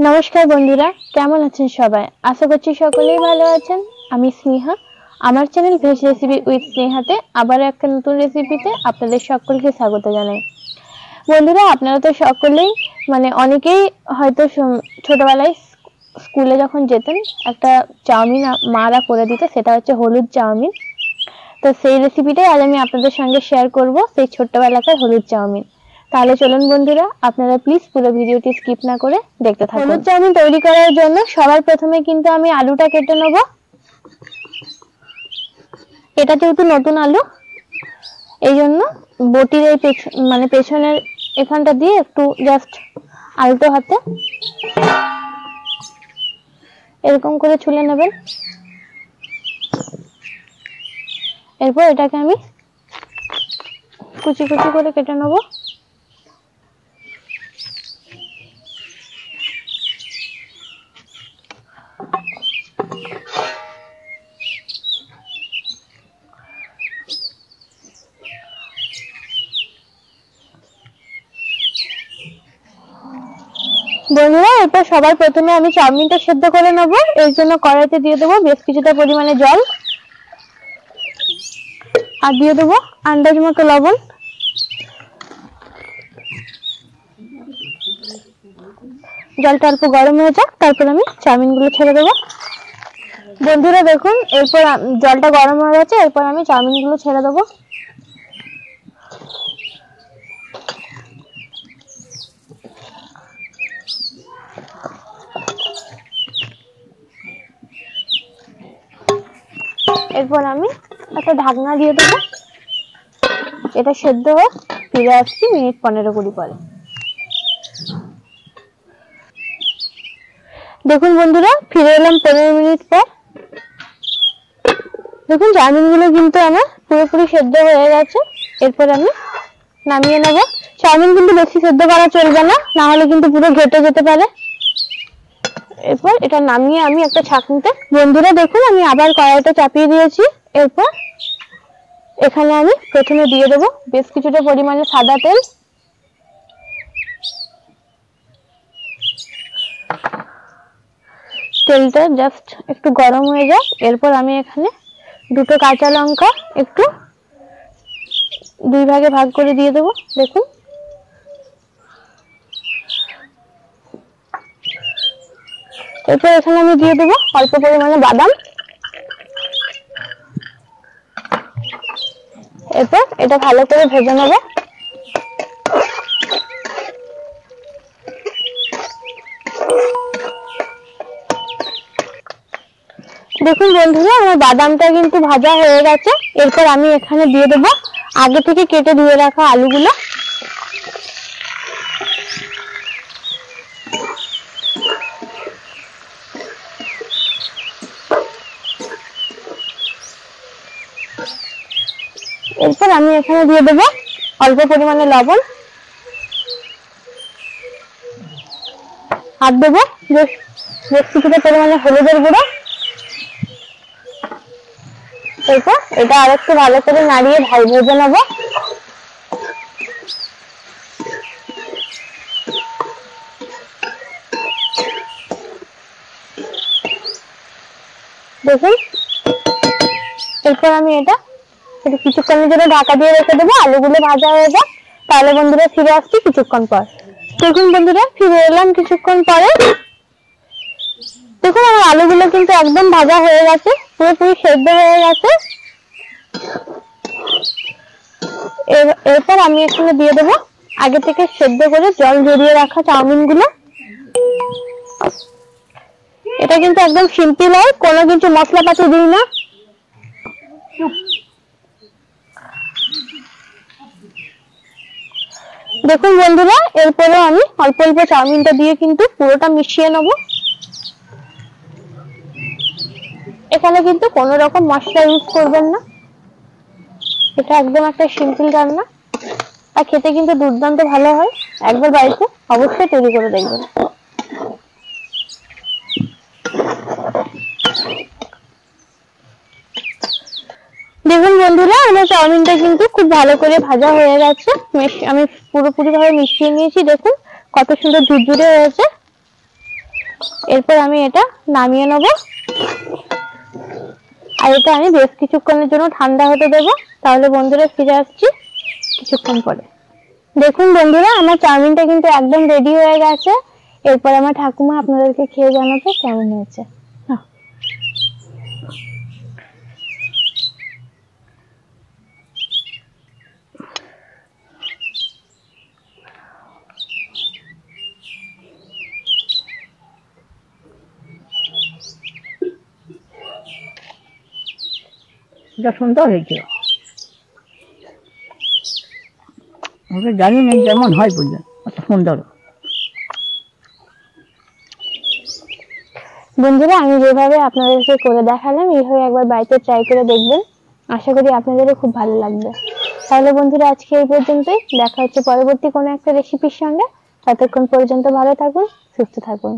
নমস্কার বন্ধুরা, কেমন আছেন সবাই? আশা করছি সকলেই ভালো আছেন। আমি স্নেহা, আমার চ্যানেল ভেজ রেসিপি উইথ স্নেহাতে আবার একটা নতুন রেসিপিতে আপনাদের সকলকে স্বাগত জানাই। বন্ধুরা, আপনারা তো সকলেই অনেকেই হয়তো ছোটবেলায় স্কুলে যখন যেতেন একটা চাউমিন মারা করে দিত, সেটা হচ্ছে হলুদ চাউমিন। তো সেই রেসিপিটাই আজ আমি আপনাদের সঙ্গে শেয়ার করব, সেই ছোট্টবেলাকার হলুদ চাউমিন। তাহলে চলুন বন্ধুরা, আপনারা প্লিজ পুরো ভিডিওটি স্কিপ না করে দেখতে থাকুন। হলুদ চাউমিন তৈরি করার জন্য সবার প্রথমে কিন্তু আমি আলুটা কেটে নেব। এটা যেহেতু নতুন আলু, এই জন্য বটির এই পেছনের এখানটা দিয়ে একটু জাস্ট আলতো হাতে এরকম করে ছুলে নেবেন। এরপর এটাকে আমি কুচি কুচি করে কেটে নেব। বন্ধুরা, এরপর সবার প্রথমে আমি চাউমিনটা সেদ্ধ করে নেব। এর জন্য কড়াইতে দিয়ে দেবো বেশ কিছুটা পরিমাণে জল, আর দিয়ে দেবো আন্দাজ মতো লবণ। জলটা অল্প গরম হয়ে যাক, তারপর আমি চাউমিন গুলো ছেড়ে দেবো। বন্ধুরা দেখুন, এরপর জলটা গরম হয়ে গেছে, এরপর আমি চাউমিন গুলো ছেড়ে দেবো। এরপর আমি একটা ঢাকনা দিয়ে দেবো। এটা সেদ্ধ হোক, ফিরে আসছি মিনিট 15-20 পরে। দেখুন বন্ধুরা, ফিরে এলাম 15 মিনিট পর। দেখুন চাউমিন গুলো কিন্তু আমার পুরোপুরি সেদ্ধ হয়ে গেছে। এরপর আমি নামিয়ে নেব। চাউমিন কিন্তু বেশি সেদ্ধ করা চলবে না, না হলে কিন্তু পুরো ঘেটে যেতে পারে। এরপর এটা নামিয়ে আমি একটা ছাঁকনিতে, বন্ধুরা দেখুন আমি আবার কড়াইটা চাপিয়ে দিয়েছি। এরপর এখানে আমি প্রথমে দিয়ে দেবো বেশ কিছুটা পরিমাণে সাদা তেল। তেলটা জাস্ট একটু গরম হয়ে যাক, এরপর আমি এখানে দুটো কাঁচা লঙ্কা একটু দুই ভাগে ভাগ করে দিয়ে দেবো। দেখুন এরপর এখানে আমি দিয়ে দেবো অল্প পরিমাণে বাদাম। এরপর এটা ভালো করে ভেজে নেব। দেখুন বন্ধুরা, আমার বাদামটা কিন্তু ভাজা হয়ে গেছে। এরপর আমি এখানে দিয়ে দেবো আগে থেকে কেটে ধুয়ে রাখা আলুগুলো। এরপর আমি এখানে দিয়ে দেবো অল্প পরিমাণে লবণ, আর দেবো বেশ কিছুটা পরিমাণে হলুদের গুঁড়ো। এরপর এটা আরেকটু ভালো করে নাড়িয়ে ভেজে নেব। দেখুন এরপর আমি এটা কিছুক্ষণের জন্য ঢাকা দিয়ে রেখে দেবো, আলুগুলো ভাজা হয়ে যাক। তাহলে বন্ধুরা ফিরে আসছি কিছুক্ষণ পর। দেখুন বন্ধুরা, ফিরে এলাম কিছুক্ষণ পরে। দেখুন আমার আলুগুলো কিন্তু একদম ভাজা হয়ে গেছে, পুরোপুরি সেদ্ধ হয়ে গেছে। এরপর আমি এখানে দিয়ে দেবো আগে থেকে সেদ্ধ করে জল ঝরিয়ে রাখা চাউমিন গুলো। এটা কিন্তু একদম সিম্পল হয়, কোনো কিছু মশলাপাতি দিই না। দেখুন বন্ধুরা, এরপরে আমি অল্প অল্প চাউমিনটা দিয়ে কিন্তু পুরোটা মিশিয়ে নেব। এখানে কিন্তু কোনো রকম মশলা ইউজ করবেন না, এটা একদম একটা সিম্পল রান্না, আর খেতে কিন্তু দুর্দান্ত ভালো হয়। একবার বাড়িতে অবশ্যই তৈরি করে দেখবেন। দেখুন বন্ধুরা, আমার চাউমিনটা কিন্তু খুব ভালো করে ভাজা হয়ে গেছে। আমি পুরোপুরি ভাবে মিশিয়ে নিয়েছি। দেখুন কত সুন্দর ঝুরঝুরে হয়েছে। এরপর আমি এটা নামিয়ে নেব, আর এটা আমি বেশ কিছুক্ষণের জন্য ঠান্ডা হতে দেবো। তাহলে বন্ধুরা ফিরে আসছি কিছুক্ষণ পরে। দেখুন বন্ধুরা, আমার চাউমিনটা কিন্তু একদম রেডি হয়ে গেছে। এরপর আমার ঠাকুমা আপনাদেরকে খেয়ে জানাবে কেমন হয়েছে। এটা সুন্দর হয়েছিল, আমি জানি না যেমন হয় বুঝলেন, অত সুন্দর। বন্ধুরা, আমি যেভাবে আপনাদেরকে করে দেখালাম এইভাবে একবার বাড়িতে ট্রাই করে দেখবেন, আশা করি আপনাদেরও খুব ভালো লাগবে। তাহলে বন্ধুরা আজকে এই পর্যন্তই, দেখা হচ্ছে পরবর্তী কোনো একটা রেসিপির সঙ্গে। ততক্ষণ পর্যন্ত ভালো থাকুন, সুস্থ থাকুন।